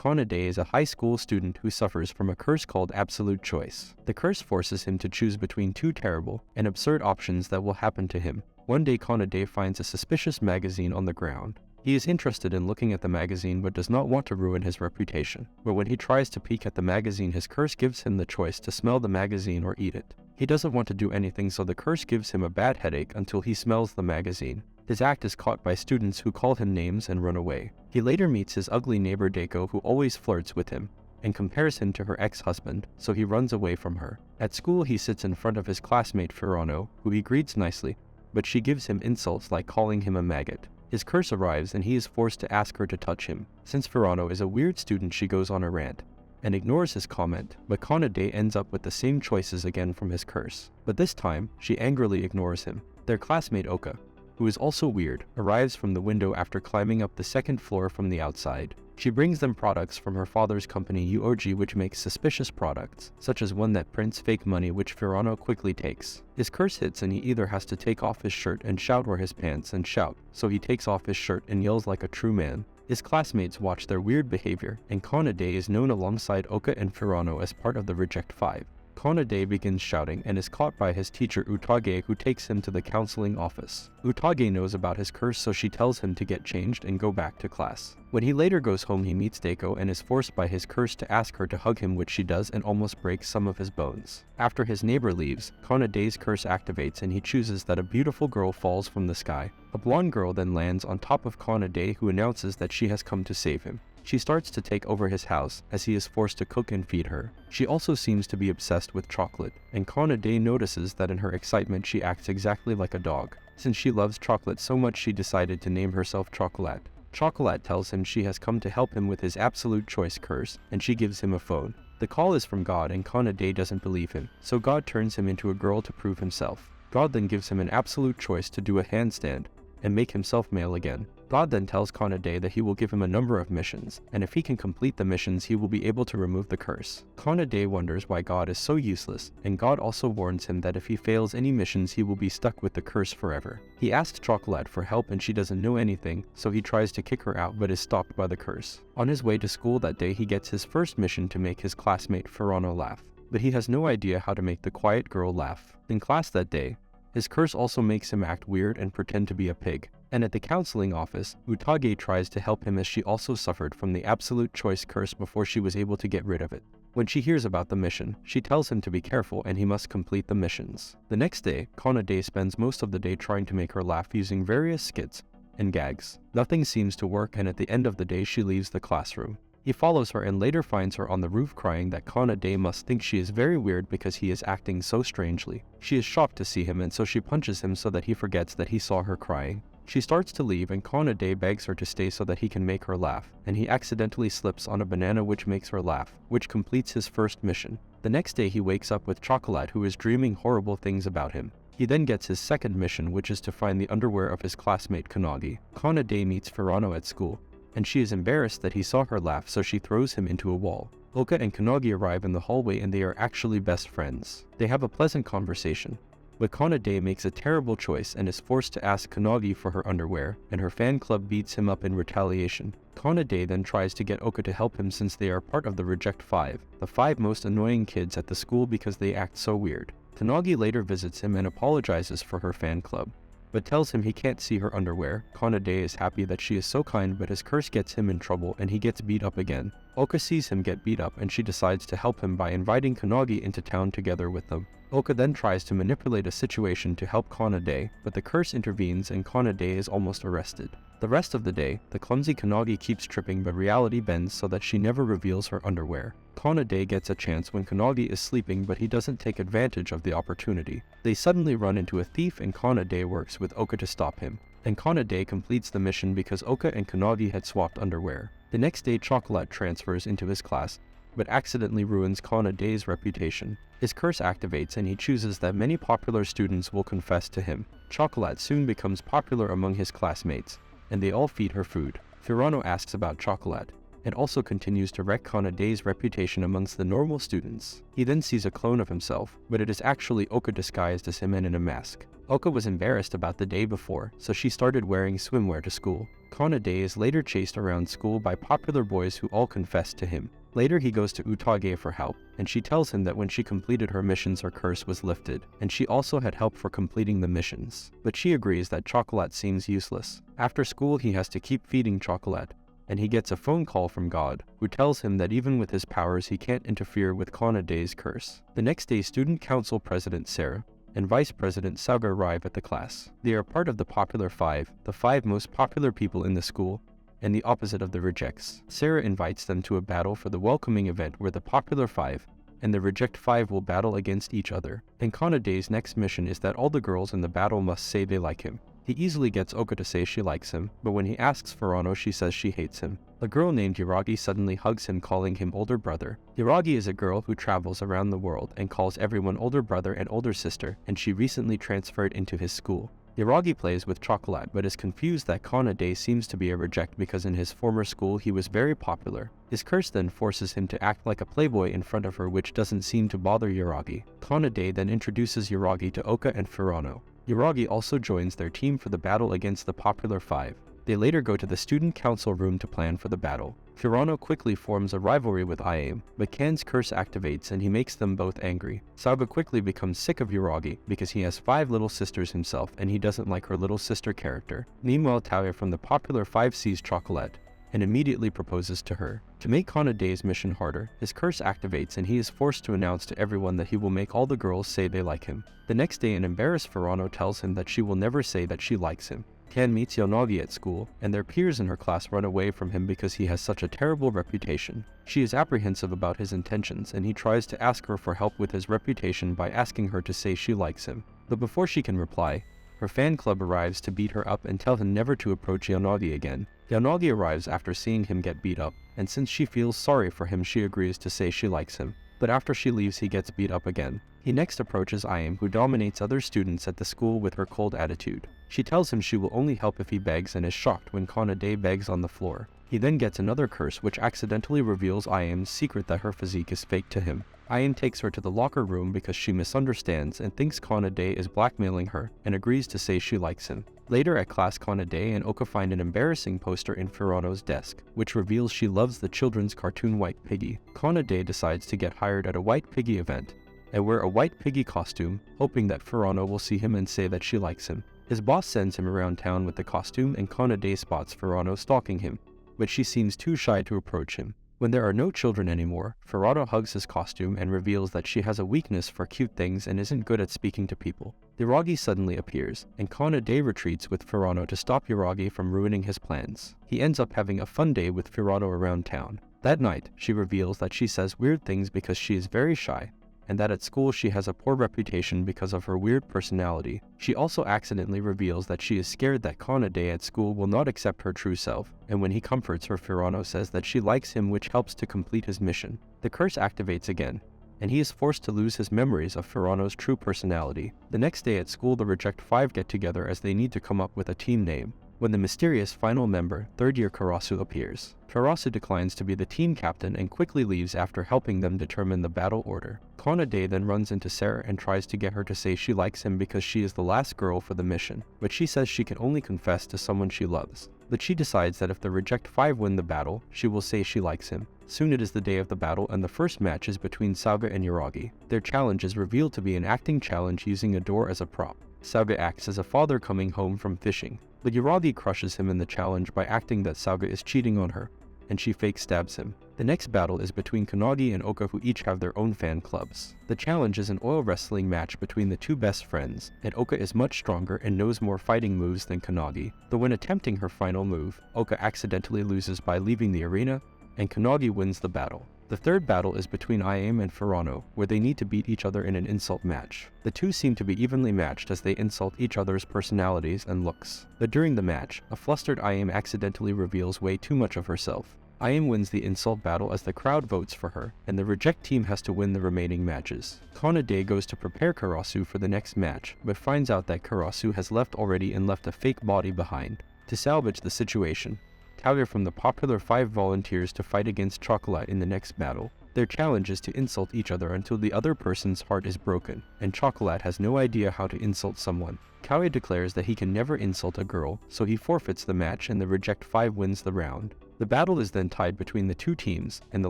Kanade is a high school student who suffers from a curse called absolute choice. The curse forces him to choose between two terrible and absurd options that will happen to him. One day Kanade finds a suspicious magazine on the ground. He is interested in looking at the magazine but does not want to ruin his reputation. But when he tries to peek at the magazine, his curse gives him the choice to smell the magazine or eat it. He doesn't want to do anything, so the curse gives him a bad headache until he smells the magazine. His act is caught by students who call him names and run away. He later meets his ugly neighbor Deiko, who always flirts with him and compares him to her ex-husband, so he runs away from her. At school he sits in front of his classmate Furano, who he greets nicely, but she gives him insults like calling him a maggot. His curse arrives and he is forced to ask her to touch him. Since Furano is a weird student, she goes on a rant and ignores his comment, but Kanade ends up with the same choices again from his curse. But this time, she angrily ignores him. Their classmate Oka, who is also weird, arrives from the window after climbing up the second floor from the outside. She brings them products from her father's company UOG, which makes suspicious products, such as one that prints fake money, which Furano quickly takes. His curse hits and he either has to take off his shirt and shout, or his pants and shout, so he takes off his shirt and yells like a true man. His classmates watch their weird behavior, and Kanade is known alongside Oka and Furano as part of the Reject 5. Kanade begins shouting and is caught by his teacher Utage, who takes him to the counseling office. Utage knows about his curse, so she tells him to get changed and go back to class. When he later goes home, he meets Deiko and is forced by his curse to ask her to hug him, which she does and almost breaks some of his bones. After his neighbor leaves, Kanade's curse activates and he chooses that a beautiful girl falls from the sky. A blonde girl then lands on top of Kanade, who announces that she has come to save him. She starts to take over his house as he is forced to cook and feed her. She also seems to be obsessed with chocolate, and Kanade notices that in her excitement she acts exactly like a dog. Since she loves chocolate so much, she decided to name herself Chocolat. Chocolat tells him she has come to help him with his absolute choice curse, and she gives him a phone. The call is from God, and Kanade doesn't believe him, so God turns him into a girl to prove himself. God then gives him an absolute choice to do a handstand and make himself male again. God then tells Kanade that he will give him a number of missions, and if he can complete the missions, he will be able to remove the curse. Kanade wonders why God is so useless, and God also warns him that if he fails any missions, he will be stuck with the curse forever. He asks Chocolat for help and she doesn't know anything, so he tries to kick her out but is stopped by the curse. On his way to school that day, he gets his first mission to make his classmate Furano laugh, but he has no idea how to make the quiet girl laugh. In class that day, his curse also makes him act weird and pretend to be a pig. And at the counseling office, Utage tries to help him as she also suffered from the absolute choice curse before she was able to get rid of it. When she hears about the mission, she tells him to be careful and he must complete the missions. The next day, Kanade spends most of the day trying to make her laugh using various skits and gags. Nothing seems to work, and at the end of the day she leaves the classroom. He follows her and later finds her on the roof crying that Kanade must think she is very weird because he is acting so strangely. She is shocked to see him, and so she punches him so that he forgets that he saw her crying. She starts to leave and Kanade begs her to stay so that he can make her laugh, and he accidentally slips on a banana which makes her laugh, which completes his first mission. The next day he wakes up with Chocolat, who is dreaming horrible things about him. He then gets his second mission, which is to find the underwear of his classmate Kanade. Kanade meets Furano at school, and she is embarrassed that he saw her laugh, so she throws him into a wall. Oka and Kanade arrive in the hallway and they are actually best friends. They have a pleasant conversation, but Kanade makes a terrible choice and is forced to ask Kanade for her underwear, and her fan club beats him up in retaliation. Kanade then tries to get Oka to help him since they are part of the Reject 5, the 5 most annoying kids at the school because they act so weird. Kanade later visits him and apologizes for her fan club, but tells him he can't see her underwear. Kanade is happy that she is so kind, but his curse gets him in trouble and he gets beat up again. Oka sees him get beat up and she decides to help him by inviting Kanade into town together with them. Oka then tries to manipulate a situation to help Kanade, but the curse intervenes and Kanade is almost arrested. The rest of the day, the clumsy Kanade keeps tripping, but reality bends so that she never reveals her underwear. Kanade gets a chance when Kanade is sleeping, but he doesn't take advantage of the opportunity. They suddenly run into a thief and Kanade works with Oka to stop him, and Kanade completes the mission because Oka and Kanade had swapped underwear. The next day Chocolat transfers into his class, but accidentally ruins Kanade's reputation. His curse activates and he chooses that many popular students will confess to him. Chocolat soon becomes popular among his classmates, and they all feed her food. Furano asks about Chocolat, and also continues to wreck Kanade's reputation amongst the normal students. He then sees a clone of himself, but it is actually Oka disguised as him and in a mask. Oka was embarrassed about the day before, so she started wearing swimwear to school. Kanade is later chased around school by popular boys who all confess to him. Later he goes to Utage for help, and she tells him that when she completed her missions her curse was lifted, and she also had help for completing the missions. But she agrees that Chocolat seems useless. After school he has to keep feeding Chocolat, and he gets a phone call from God, who tells him that even with his powers he can't interfere with Kanade's curse. The next day Student Council President Sarah and Vice President Saga arrive at the class. They are part of the Popular Five, the 5 most popular people in the school, and the opposite of the Rejects. Sarah invites them to a battle for the welcoming event where the Popular Five and the Reject Five will battle against each other. And Kanade's next mission is that all the girls in the battle must say they like him. He easily gets Oka to say she likes him, but when he asks Furano she says she hates him. A girl named Hiragi suddenly hugs him, calling him older brother. Hiragi is a girl who travels around the world and calls everyone older brother and older sister, and she recently transferred into his school. Hiragi plays with Chocolat but is confused that Kanade seems to be a reject because in his former school he was very popular. His curse then forces him to act like a playboy in front of her, which doesn't seem to bother Hiragi. Kanade then introduces Hiragi to Oka and Furano. Hiragi also joins their team for the battle against the Popular Five. They later go to the student council room to plan for the battle. Furano quickly forms a rivalry with Iame, but Kan's curse activates and he makes them both angry. Saga quickly becomes sick of Hiragi because he has 5 little sisters himself and he doesn't like her little sister character. Meanwhile, Taoya from the Popular Five sees Chocolat and immediately proposes to her. To make Kanade's mission harder, his curse activates and he is forced to announce to everyone that he will make all the girls say they like him. The next day, an embarrassed Furano tells him that she will never say that she likes him. Kan meets Yonagi at school, and their peers in her class run away from him because he has such a terrible reputation. She is apprehensive about his intentions, and he tries to ask her for help with his reputation by asking her to say she likes him. But before she can reply, her fan club arrives to beat her up and tell him never to approach Yonagi again. Yonagi arrives after seeing him get beat up, and since she feels sorry for him she agrees to say she likes him. But after she leaves he gets beat up again. He next approaches Iame, who dominates other students at the school with her cold attitude. She tells him she will only help if he begs and is shocked when Kanade begs on the floor. He then gets another curse which accidentally reveals Iame's secret that her physique is fake to him. Iame takes her to the locker room because she misunderstands and thinks Kanade is blackmailing her and agrees to say she likes him. Later at class, Kanade and Oka find an embarrassing poster in Furano's desk, which reveals she loves the children's cartoon White Piggy. Kanade decides to get hired at a White Piggy event and wear a White Piggy costume, hoping that Furano will see him and say that she likes him. His boss sends him around town with the costume and Kanade spots Furano stalking him, but she seems too shy to approach him. When there are no children anymore, Furano hugs his costume and reveals that she has a weakness for cute things and isn't good at speaking to people. Hiragi suddenly appears, and Kanade retreats with Furano to stop Hiragi from ruining his plans. He ends up having a fun day with Furano around town. That night, she reveals that she says weird things because she is very shy, and that at school she has a poor reputation because of her weird personality. She also accidentally reveals that she is scared that Kanade at school will not accept her true self, and when he comforts her, Furano says that she likes him, which helps to complete his mission. The curse activates again, and he is forced to lose his memories of Furano's true personality. The next day at school, the Reject Five get together as they need to come up with a team name, when the mysterious final member, 3rd year Karasu, appears. Karasu declines to be the team captain and quickly leaves after helping them determine the battle order. Kanade then runs into Sarah and tries to get her to say she likes him because she is the last girl for the mission, but she says she can only confess to someone she loves. But she decides that if the Reject Five win the battle, she will say she likes him. Soon it is the day of the battle and the first match is between Saga and Hiragi. Their challenge is revealed to be an acting challenge using a door as a prop. Saga acts as a father coming home from fishing, but Hiragi crushes him in the challenge by acting that Saga is cheating on her, and she fake stabs him. The next battle is between Kanade and Oka, who each have their own fan clubs. The challenge is an oil wrestling match between the two best friends, and Oka is much stronger and knows more fighting moves than Kanade. Though when attempting her final move, Oka accidentally loses by leaving the arena, and Kanade wins the battle. The third battle is between Iame and Furano, where they need to beat each other in an insult match. The two seem to be evenly matched as they insult each other's personalities and looks. But during the match, a flustered Iame accidentally reveals way too much of herself. Iame wins the insult battle as the crowd votes for her, and the Reject team has to win the remaining matches. Kanade goes to prepare Karasu for the next match, but finds out that Karasu has left already and left a fake body behind. To salvage the situation, Talia from the popular 5 volunteers to fight against Chocolat in the next battle. Their challenge is to insult each other until the other person's heart is broken, and Chocolat has no idea how to insult someone. Kawi declares that he can never insult a girl, so he forfeits the match and the Reject 5 wins the round. The battle is then tied between the two teams, and the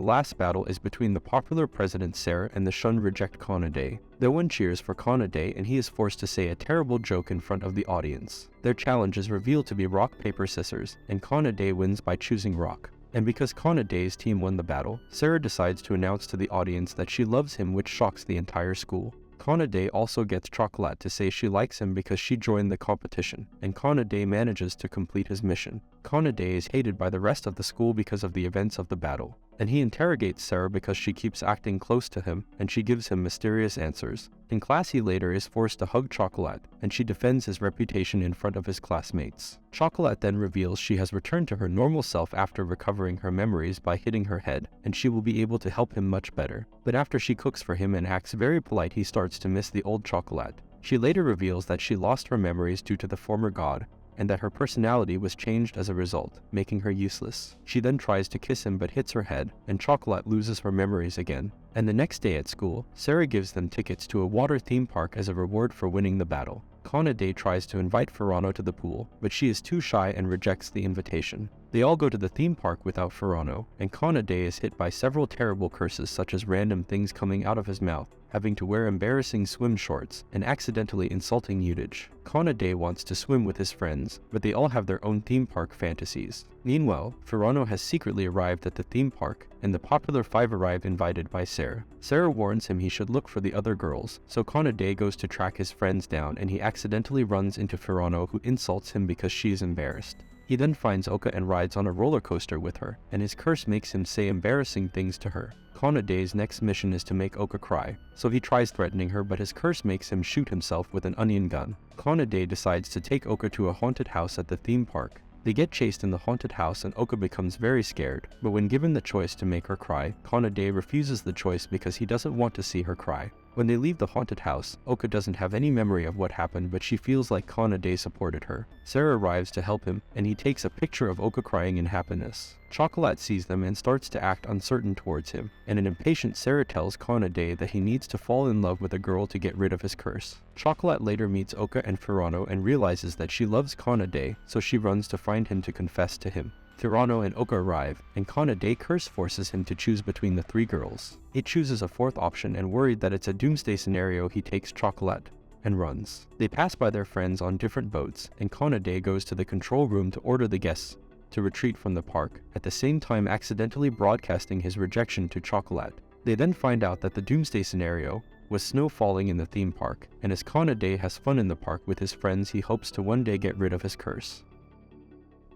last battle is between the popular President Sarah and the shunned Reject Kanade. No one cheers for Kanade, and he is forced to say a terrible joke in front of the audience. Their challenge is revealed to be rock, paper, scissors, and Kanade wins by choosing rock. And because Kanade's team won the battle, Sarah decides to announce to the audience that she loves him, which shocks the entire school. Kanade also gets Chocolat to say she likes him because she joined the competition, and Kanade manages to complete his mission. Kanade is hated by the rest of the school because of the events of the battle, and he interrogates Sarah because she keeps acting close to him, and she gives him mysterious answers. In class, he later is forced to hug Chocolat, and she defends his reputation in front of his classmates. Chocolat then reveals she has returned to her normal self after recovering her memories by hitting her head, and she will be able to help him much better. But after she cooks for him and acts very polite, he starts to miss the old Chocolat. She later reveals that she lost her memories due to the former god, and that her personality was changed as a result, making her useless. She then tries to kiss him but hits her head, and Chocolat loses her memories again. And the next day at school, Sarah gives them tickets to a water theme park as a reward for winning the battle. Kanade tries to invite Furano to the pool, but she is too shy and rejects the invitation. They all go to the theme park without Furano, and Kanade is hit by several terrible curses such as random things coming out of his mouth, having to wear embarrassing swim shorts, and accidentally insulting Yudage. Kanade wants to swim with his friends, but they all have their own theme park fantasies. Meanwhile, Furano has secretly arrived at the theme park, and the popular 5 arrive invited by Sarah. Sarah warns him he should look for the other girls, so Kanade goes to track his friends down, and he accidentally runs into Furano, who insults him because she is embarrassed. He then finds Oka and rides on a roller coaster with her, and his curse makes him say embarrassing things to her. Kanade's next mission is to make Oka cry, so he tries threatening her, but his curse makes him shoot himself with an onion gun. Kanade decides to take Oka to a haunted house at the theme park. They get chased in the haunted house and Oka becomes very scared, but when given the choice to make her cry, Kanade refuses the choice because he doesn't want to see her cry. When they leave the haunted house, Oka doesn't have any memory of what happened, but she feels like Kanade supported her. Sarah arrives to help him, and he takes a picture of Oka crying in happiness. Chocolat sees them and starts to act uncertain towards him, and an impatient Sarah tells Kanade that he needs to fall in love with a girl to get rid of his curse. Chocolat later meets Oka and Furano and realizes that she loves Kanade, so she runs to find him to confess to him. Furano and Oka arrive, and Kanade curse forces him to choose between the 3 girls. He chooses a 4th option, and worried that it's a doomsday scenario, he takes Chocolat and runs. They pass by their friends on different boats, and Kanade goes to the control room to order the guests to retreat from the park, at the same time accidentally broadcasting his rejection to Chocolat. They then find out that the doomsday scenario was snow falling in the theme park, and as Kanade has fun in the park with his friends, he hopes to one day get rid of his curse.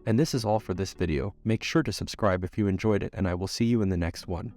And this is all for this video. Make sure to subscribe if you enjoyed it, and I will see you in the next one.